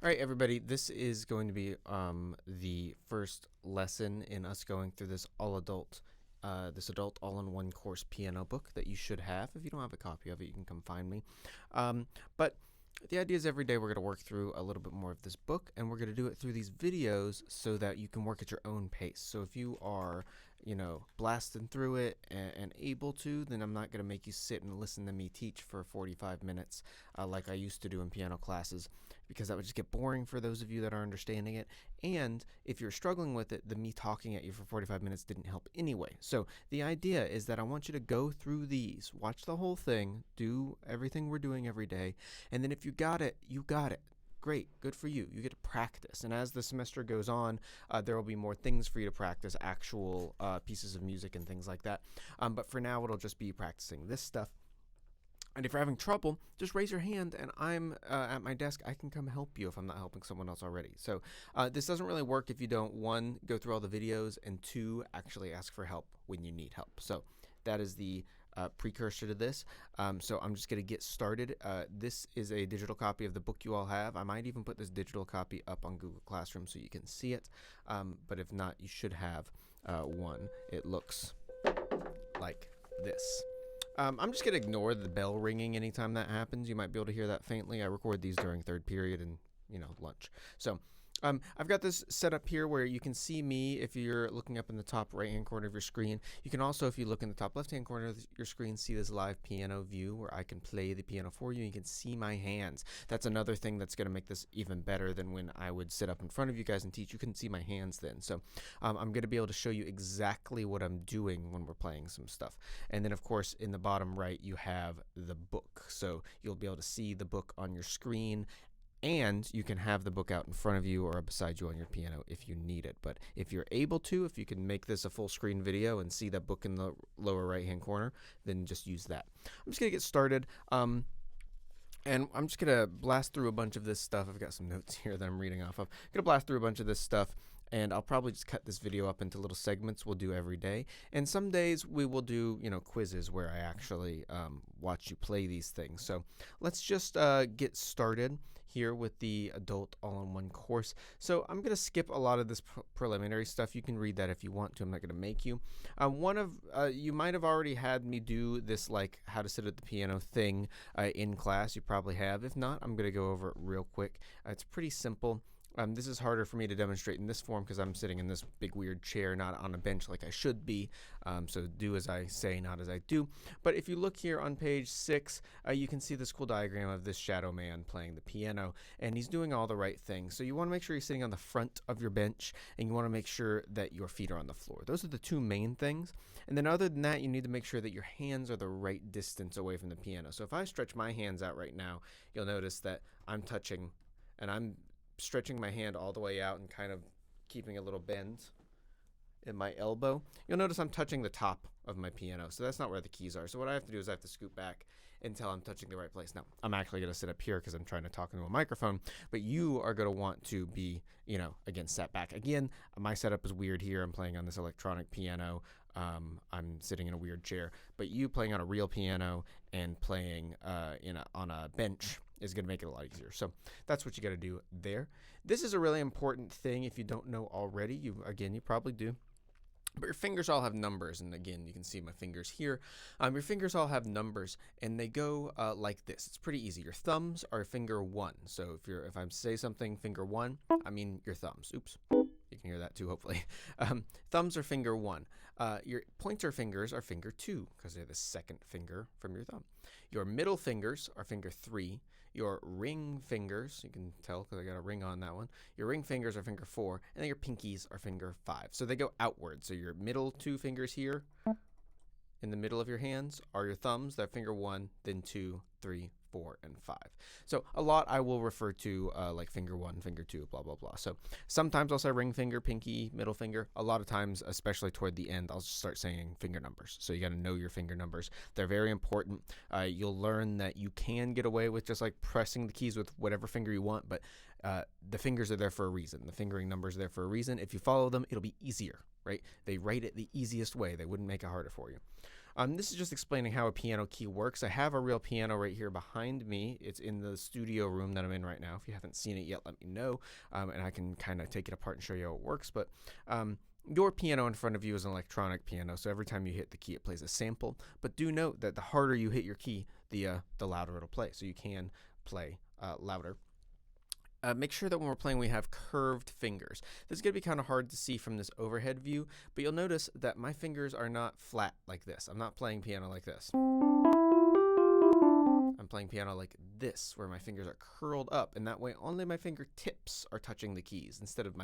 All right, everybody, this is going to be the first lesson in us going through this adult all-in-one course piano book that you should have. If you don't have a copy of it, you can come find me. But the idea is every day we're going to work through a little bit more of this book, and we're going to do it through these videos so that you can work at your own pace. So if you are, blasting through it and able to, then I'm not going to make you sit and listen to me teach for 45 minutes like I used to do in piano classes, because that would just get boring for those of you that are understanding it. And if you're struggling with it, the me talking at you for 45 minutes didn't help anyway. So the idea is that I want you to go through these, watch the whole thing, do everything we're doing every day, and then if you got it, you got it. Great, good for you. You get to practice. And as the semester goes on, there will be more things for you to practice, actual pieces of music and things like that. But for now, it'll just be practicing this stuff. And if you're having trouble, just raise your hand, and I'm at my desk. I can come help you if I'm not helping someone else already. So this doesn't really work if you don't, one, go through all the videos, and two, actually ask for help when you need help. So that is the precursor to this. So I'm just going to get started. This is a digital copy of the book you all have. I might even put this digital copy up on Google Classroom so you can see it. But if not, you should have one. It looks like this. I'm just going to ignore the bell ringing anytime that happens. You might be able to hear that faintly. I record these during third period and, lunch. So I've got this set up here where you can see me if you're looking up in the top right-hand corner of your screen. You can also, if you look in the top left-hand corner of your screen, see this live piano view where I can play the piano for you. You can see my hands. That's another thing that's going to make this even better than when I would sit up in front of you guys and teach. You couldn't see my hands then. So I'm going to be able to show you exactly what I'm doing when we're playing some stuff. And then, of course, in the bottom right, you have the book. So you'll be able to see the book on your screen. And you can have the book out in front of you or beside you on your piano if you need it. But if you're able to, if you can make this a full screen video and see that book in the lower right-hand corner, then just use that. I'm just going to get started. And I'm just going to blast through a bunch of this stuff. I've got some notes here that I'm reading off of. I'm going to blast through a bunch of this stuff. And I'll probably just cut this video up into little segments we'll do every day. And some days we will do, quizzes where I actually watch you play these things. So let's just get started here with the adult all-in-one course. So I'm going to skip a lot of this preliminary stuff. You can read that if you want to. I'm not going to make you. You might have already had me do this like how to sit at the piano thing in class. You probably have. If not, I'm going to go over it real quick. It's pretty simple. This is harder for me to demonstrate in this form because I'm sitting in this big weird chair, not on a bench like I should be. So do as I say, not as I do. But if you look here on page 6, you can see this cool diagram of this shadow man playing the piano, and he's doing all the right things. So you want to make sure you're sitting on the front of your bench, and you want to make sure that your feet are on the floor. Those are the two main things. And then other than that, you need to make sure that your hands are the right distance away from the piano. So if I stretch my hands out right now, you'll notice that I'm touching, and I'm stretching my hand all the way out and kind of keeping a little bend in my elbow. You'll notice I'm touching the top of my piano, so that's not where the keys are. So what I have to do is I have to scoot back until I'm touching the right place. Now, I'm actually going to sit up here because I'm trying to talk into a microphone, but you are going to want to be, again, set back. Again, my setup is weird here. I'm playing on this electronic piano. I'm sitting in a weird chair, but you playing on a real piano and playing on a bench is going to make it a lot easier. So that's what you got to do there. This is a really important thing if you don't know already. You probably do. But your fingers all have numbers, and again, you can see my fingers here. Your fingers all have numbers, and they go like this. It's pretty easy. Your thumbs are finger 1. So if I say something finger 1, I mean your thumbs. Oops. You can hear that too, hopefully. Thumbs are finger 1. Your pointer fingers are finger 2 because they're the second finger from your thumb. Your middle fingers are finger 3. Your ring fingers, you can tell because I got a ring on that one. Your ring fingers are finger 4, and then your pinkies are finger 5. So they go outward. So your middle 2 fingers here in the middle of your hands are your thumbs. That finger 1, then 2, 3, 4, and 5. So a lot I will refer to like finger 1, finger 2, blah, blah, blah. So sometimes I'll say ring finger, pinky, middle finger. A lot of times, especially toward the end, I'll just start saying finger numbers. So you got to know your finger numbers. They're very important. You'll learn that you can get away with just like pressing the keys with whatever finger you want, but the fingers are there for a reason. The fingering numbers are there for a reason. If you follow them, it'll be easier, right? They write it the easiest way. They wouldn't make it harder for you. This is just explaining how a piano key works. I have a real piano right here behind me. It's in the studio room that I'm in right now. If you haven't seen it yet, let me know, and I can kind of take it apart and show you how it works. But your piano in front of you is an electronic piano, so every time you hit the key, it plays a sample. But do note that the harder you hit your key, the louder it'll play. So you can play louder. Make sure that when we're playing we have curved fingers. This is going to be kind of hard to see from this overhead view, but you'll notice that my fingers are not flat like this. I'm not playing piano like this. I'm playing piano like this, where my fingers are curled up, and that way only my fingertips are touching the keys instead of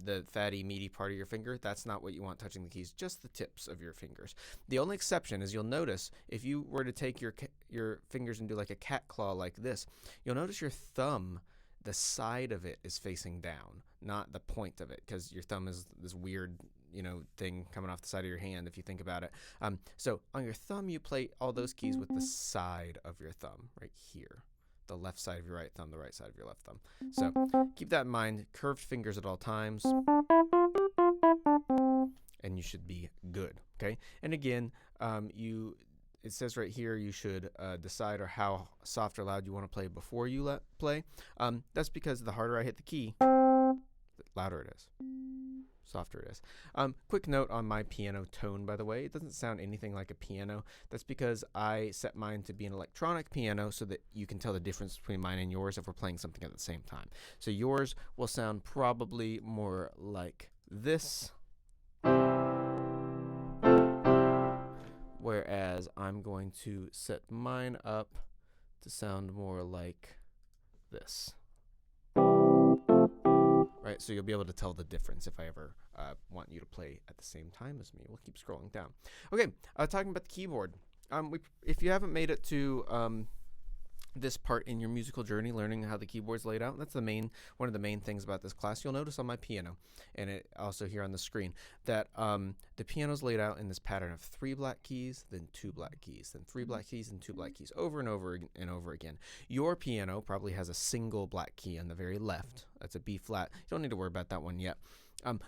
the fatty, meaty part of your finger. That's not what you want touching the keys, just the tips of your fingers. The only exception is you'll notice if you were to take your fingers and do like a cat claw like this, you'll notice your thumb, the side of it is facing down, not the point of it, because your thumb is this weird, thing coming off the side of your hand if you think about it. So on your thumb, you play all those keys with the side of your thumb right here. The left side of your right thumb, the right side of your left thumb. So keep that in mind. Curved fingers at all times, and you should be good. Okay. And again, it says right here you should decide how soft or loud you want to play before you play. That's because the harder I hit the key, the louder it is. Softer it is. Quick note on my piano tone, by the way. It doesn't sound anything like a piano. That's because I set mine to be an electronic piano so that you can tell the difference between mine and yours if we're playing something at the same time. So yours will sound probably more like this, whereas I'm going to set mine up to sound more like this. Right, so you'll be able to tell the difference if I ever want you to play at the same time as me. We'll keep scrolling down. Okay, talking about the keyboard. If you haven't made it to this part in your musical journey, learning how the keyboard's laid out, that's one of the main things about this class. You'll notice on my piano, and it also here on the screen, that the piano's laid out in this pattern of 3 black keys, then 2 black keys, then 3 black keys, and 2 black keys, over and over and over again. Your piano probably has a single black key on the very left. That's a B flat. You don't need to worry about that one yet.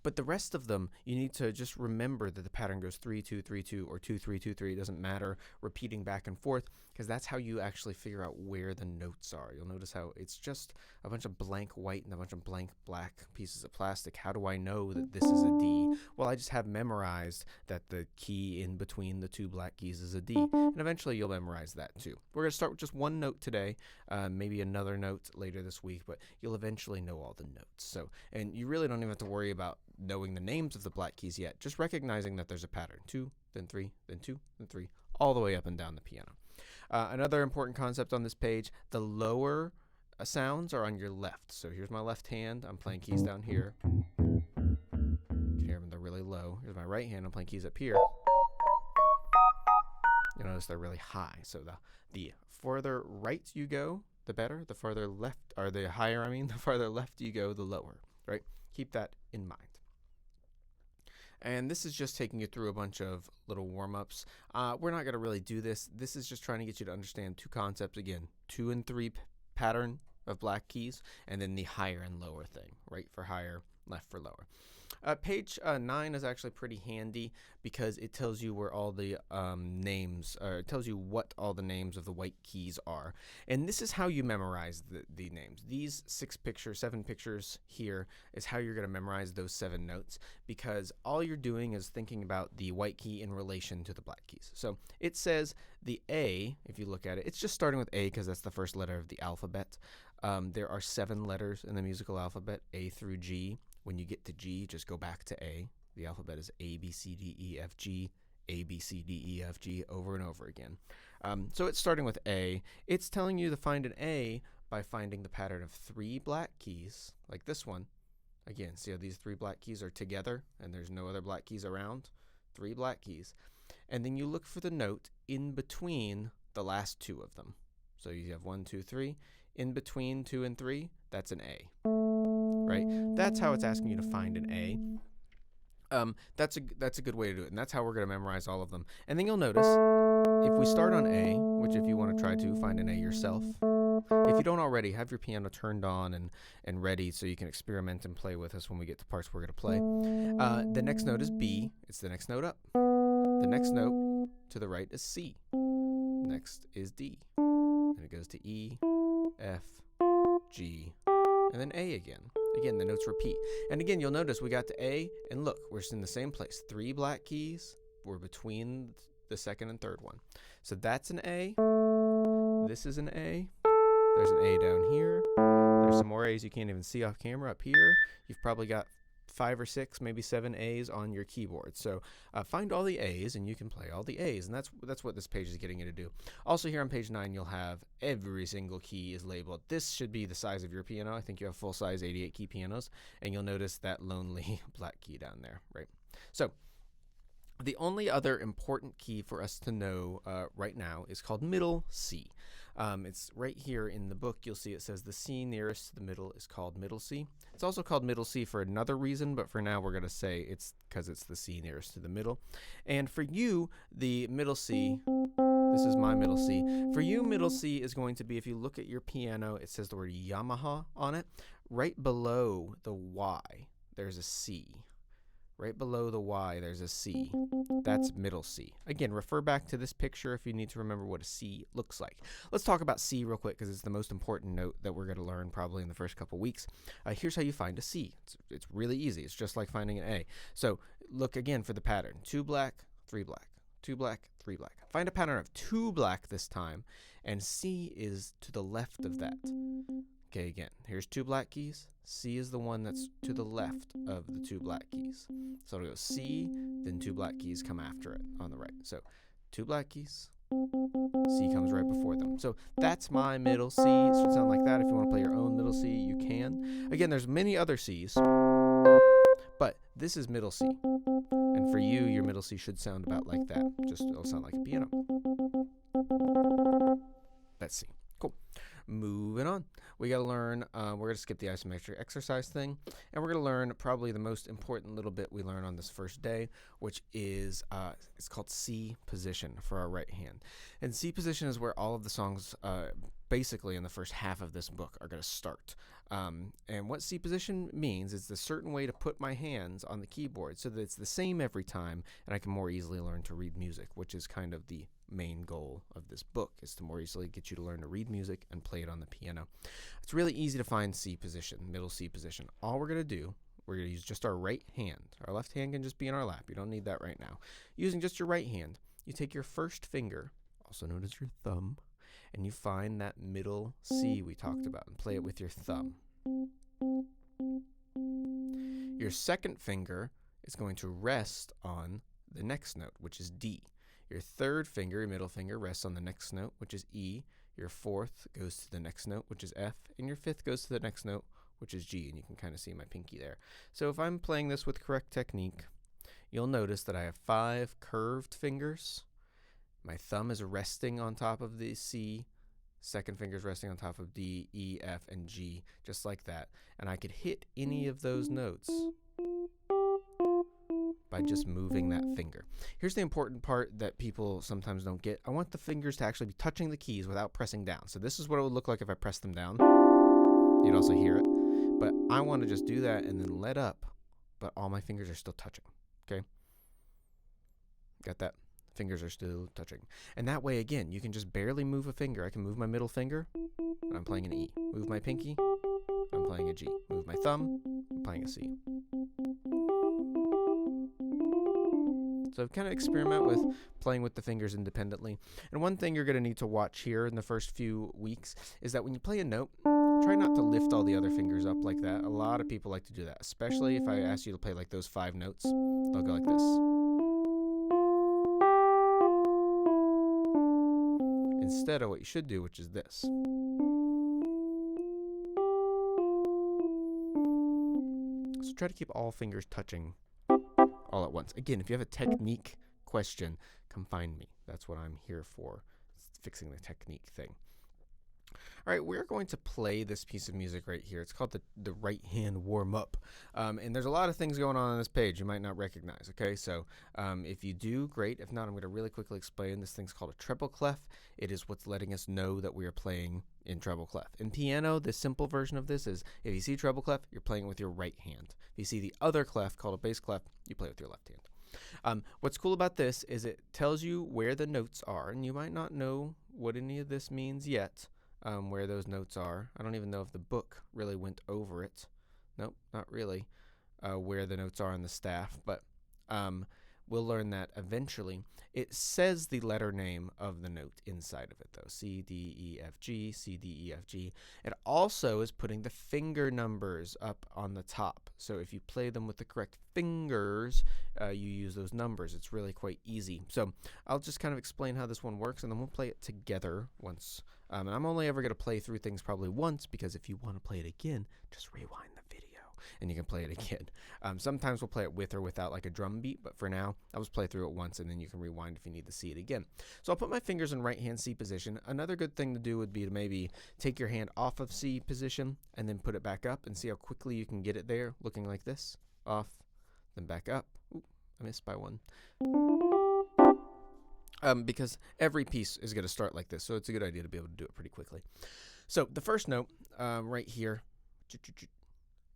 But the rest of them, you need to just remember that the pattern goes 3, 2, 3, 2, or 2, 3, 2, 3. It doesn't matter, repeating back and forth, because that's how you actually figure out where the notes are. You'll notice how it's just a bunch of blank white and a bunch of blank black pieces of plastic. How do I know that this is a D? Well, I just have memorized that the key in between the 2 black keys is a D, and eventually you'll memorize that too. We're going to start with just one note today, maybe another note later this week, but you'll eventually know all the notes. So, and you really don't even have to worry about knowing the names of the black keys yet, just recognizing that there's a pattern. 2, then 3, then 2, then 3, all the way up and down the piano. Another important concept on this page, the lower sounds are on your left. So here's my left hand. I'm playing keys down here. You can hear them, they're really low. Here's my right hand. I'm playing keys up here. You'll notice they're really high. So the further right you go, the better. The farther left, or the higher, the farther left you go, the lower, right? Keep that in mind. And this is just taking you through a bunch of little warm-ups. We're not going to really do this. This is just trying to get you to understand 2 concepts. Again, 2 and 3 pattern of black keys, and then the higher and lower thing. Right for higher, left for lower. Page 9 is actually pretty handy because it tells you where all the names, it tells you what all the names of the white keys are. And this is how you memorize the names. These 7 pictures here is how you're going to memorize those 7 notes, because all you're doing is thinking about the white key in relation to the black keys. So it says the A, if you look at it, it's just starting with A because that's the first letter of the alphabet. There are 7 letters in the musical alphabet, A through G. When you get to G, just go back to A. The alphabet is A, B, C, D, E, F, G, A, B, C, D, E, F, G, over and over again. So it's starting with A. It's telling you to find an A by finding the pattern of 3 black keys, like this one. Again, see how these 3 black keys are together and there's no other black keys around? 3 black keys. And then you look for the note in between the last 2 of them. So you have 1, 2, 3. In between 2 and 3, that's an A. Right? That's how it's asking you to find an A. That's a good way to do it, and that's how we're going to memorize all of them. And then you'll notice, if we start on A, which if you want to try to find an A yourself, if you don't already, have your piano turned on and ready so you can experiment and play with us when we get to parts we're going to play. The next note is B. It's the next note up. The next note to the right is C. Next is D. And it goes to E, F, G, and then A again. Again, the notes repeat. And again, you'll notice we got to A, and look, we're in the same place. 3 black keys were between the second and third one. So that's an A. This is an A. There's an A down here. There's some more A's you can't even see off camera up here. You've probably got 5 or 6, maybe 7 A's on your keyboard. So find all the A's and you can play all the A's, and that's what this page is getting you to do. Also here on page 9 you'll have every single key is labeled. This should be the size of your piano. I think you have full-size 88 key pianos, and you'll notice that lonely black key down there, right? So the only other important key for us to know right now is called middle C. It's right here in the book. You'll see it says the C nearest to the middle is called middle C. It's also called middle C for another reason, but for now we're going to say it's because it's the C nearest to the middle. And for you, the middle C, this is my middle C. For you, middle C is going to be, if you look at your piano, it says the word Yamaha on it. Right below the Y, there's a C. Right below the Y, there's a C. That's middle C. Again, refer back to this picture if you need to remember what a C looks like. Let's talk about C real quick because it's the most important note that we're going to learn probably in the first couple weeks. Here's how you find a C. It's really easy. It's just like finding an A. So look again for the pattern. 2 black, 3 black. 2 black, 3 black. Find a pattern of 2 black this time, and C is to the left of that. Okay, again, here's 2 black keys. C is the one that's to the left of the 2 black keys. So it'll go C, then 2 black keys come after it on the right. So 2 black keys, C comes right before them. So that's my middle C. It should sound like that. If you want to play your own middle C, you can. Again, there's many other C's, but this is middle C. And for you, your middle C should sound about like that. Just it'll sound like a piano. That's C. Cool. Moving on, we got to learn, we're going to skip the isometric exercise thing, and we're going to learn probably the most important little bit we learn on this first day, which is, it's called C position for our right hand. And C position is where all of the songs, basically in the first half of this book, are going to start. And what C position means is the certain way to put my hands on the keyboard so that it's the same every time, and I can more easily learn to read music, which is kind of the main goal of this book, is to more easily get you to learn to read music and play it on the piano. It's really easy to find C position, middle C position. All we're going to do, we're going to use just our right hand. Our left hand can just be in our lap. You don't need that right now. Using just your right hand, you take your first finger, also known as your thumb, and you find that middle C we talked about and play it with your thumb. Your second finger is going to rest on the next note, which is D. Your third finger, your middle finger, rests on the next note, which is E. Your fourth goes to the next note, which is F. And your fifth goes to the next note, which is G. And you can kind of see my pinky there. So if I'm playing this with correct technique, you'll notice that I have 5 curved fingers. My thumb is resting on top of the C. Second finger is resting on top of D, E, F, and G, just like that. And I could hit any of those notes by just moving that finger. Here's the important part that people sometimes don't get. I want the fingers to actually be touching the keys without pressing down. So this is what it would look like if I pressed them down. You'd also hear it. But I want to just do that and then let up, but all my fingers are still touching. Okay? Got that? Fingers are still touching. And that way, again, you can just barely move a finger. I can move my middle finger, and I'm playing an E. Move my pinky, I'm playing a G. Move my thumb, I'm playing a C. So kind of experiment with playing with the fingers independently. And one thing you're going to need to watch here in the first few weeks is that when you play a note, try not to lift all the other fingers up like that. A lot of people like to do that, especially if I ask you to play like those 5 notes. They'll go like this. Instead of what you should do, which is this. So try to keep all fingers touching all at once. Again, if you have a technique question, come find me. That's what I'm here for, fixing the technique thing. All right, we're going to play this piece of music right here. It's called the right hand warm up. And there's a lot of things going on this page you might not recognize, okay? So if you do, great. If not, I'm going to really quickly explain. This thing's called a treble clef. It is what's letting us know that we are playing in treble clef. In piano, the simple version of this is if you see treble clef, you're playing with your right hand. If you see the other clef called a bass clef, you play with your left hand. What's cool about this is it tells you where the notes are, and you might not know what any of this means yet, where those notes are. I don't even know if the book really went over it. Nope, not really, where the notes are on the staff, but we'll learn that eventually. It says the letter name of the note inside of it, though. C, D, E, F, G, C, D, E, F, G. It also is putting the finger numbers up on the top. So if you play them with the correct fingers, you use those numbers. It's really quite easy. So I'll just kind of explain how this one works, and then we'll play it together once. And I'm only ever going to play through things probably once, because if you want to play it again, just rewind the video and you can play it again. Sometimes we'll play it with or without like a drum beat, but for now, I'll just play through it once and then you can rewind if you need to see it again. So I'll put my fingers in right hand C position. Another good thing to do would be to maybe take your hand off of C position and then put it back up and see how quickly you can get it there, looking like this. Off, then back up. Ooh, I missed by one. Because every piece is going to start like this, so it's a good idea to be able to do it pretty quickly. So the first note right here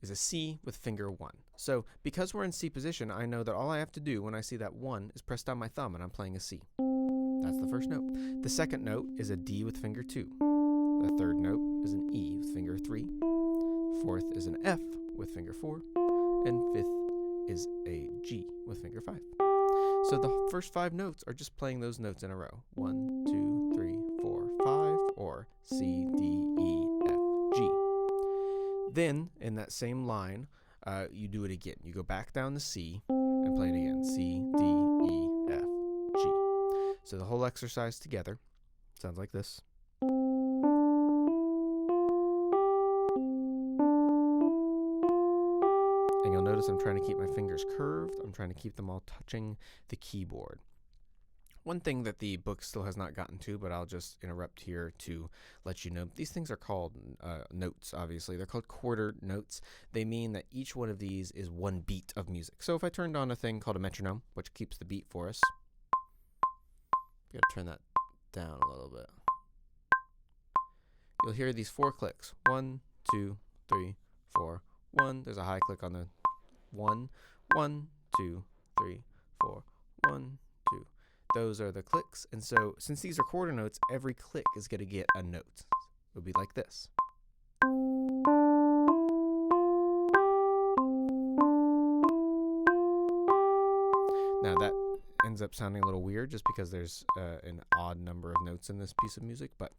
is a C with finger 1. So because we're in C position, I know that all I have to do when I see that 1 is press down my thumb and I'm playing a C. That's the first note. The second note is a D with finger 2. The third note is an E with finger 3. Fourth is an F with finger 4. And fifth is a G with finger 5. So the first 5 notes are just playing those notes in a row. 1, 2, 3, 4, 5, or C, D, E, F, G. Then, in that same line, you do it again. You go back down to C and play it again. C, D, E, F, G. So the whole exercise together sounds like this. And you'll notice I'm trying to keep my fingers curved. I'm trying to keep them all touching the keyboard. One thing that the book still has not gotten to, but I'll just interrupt here to let you know, these things are called notes, obviously. They're called quarter notes. They mean that each one of these is one beat of music. So if I turned on a thing called a metronome, which keeps the beat for us, got to turn that down a little bit. You'll hear these 4 clicks. 1, 2, 3, 4, 1. There's a high click on the 1. 1, 2, 3, 4, 1, 2. Those are the clicks, and so since these are quarter notes, every click is going to get a note. It would be like this. Now that ends up sounding a little weird just because there's an odd number of notes in this piece of music, but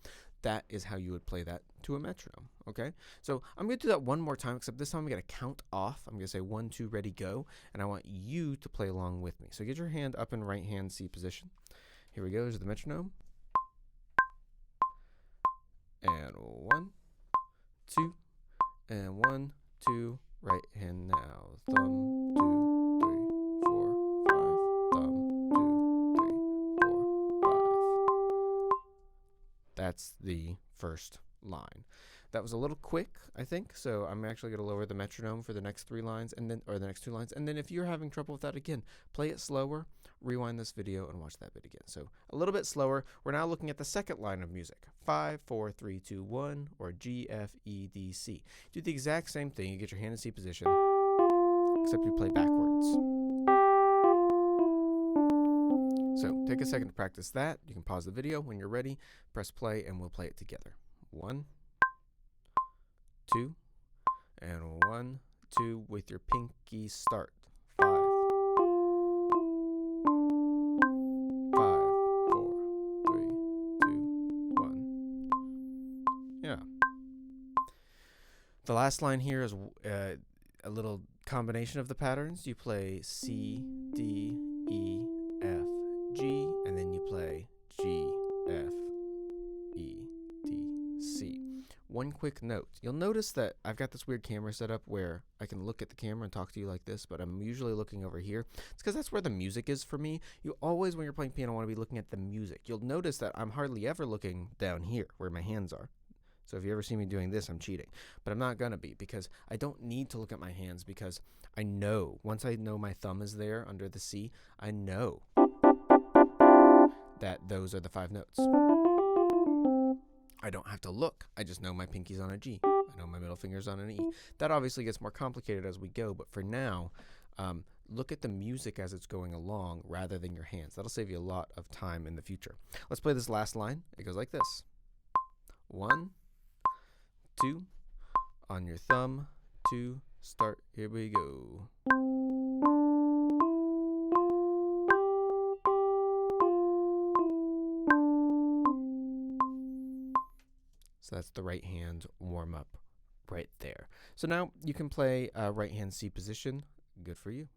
that is how you would play that to a metronome, okay? So I'm going to do that one more time, except this time I'm going to count off. I'm going to say 1, 2, ready, go, and I want you to play along with me. So get your hand up in right hand C position. Here we go. There's the metronome. And 1, 2, and 1, 2, right hand now. Thumb, 2, 3, 4, 5, thumb, 2, 3, 4, 5. That's the first line. That was a little quick, I think, so I'm actually going to lower the metronome for the next 3 lines, and then, or the next 2 lines, and then if you're having trouble with that again, play it slower, rewind this video, and watch that bit again. So a little bit slower. We're now looking at the second line of music. 5, 4, 3, 2, 1, or G, F, E, D, C. Do the exact same thing. You get your hand in C position, except you play backwards. So take a second to practice that. You can pause the video. When you're ready, press play, and we'll play it together. 1, 2, and 1, 2 with your pinky start. 5, 5, 4, 3, 2, 1. Yeah. The last line here is a little combination of the patterns. You play C, D, E, F, G, and then you play G, F, E, D, C. One quick note. You'll notice that I've got this weird camera set up where I can look at the camera and talk to you like this, but I'm usually looking over here. It's because that's where the music is for me. You always, when you're playing piano, want to be looking at the music. You'll notice that I'm hardly ever looking down here where my hands are. So if you ever see me doing this, I'm cheating. But I'm not going to be, because I don't need to look at my hands, because I know, once I know my thumb is there under the C, I know that those are the 5 notes. I don't have to look. I just know my pinky's on a G. I know my middle finger's on an E. That obviously gets more complicated as we go, but for now, look at the music as it's going along rather than your hands. That'll save you a lot of time in the future. Let's play this last line. It goes like this. 1, 2, on your thumb, 2, start. Here we go. So that's the right hand warm up right there. So now you can play right hand C position. Good for you.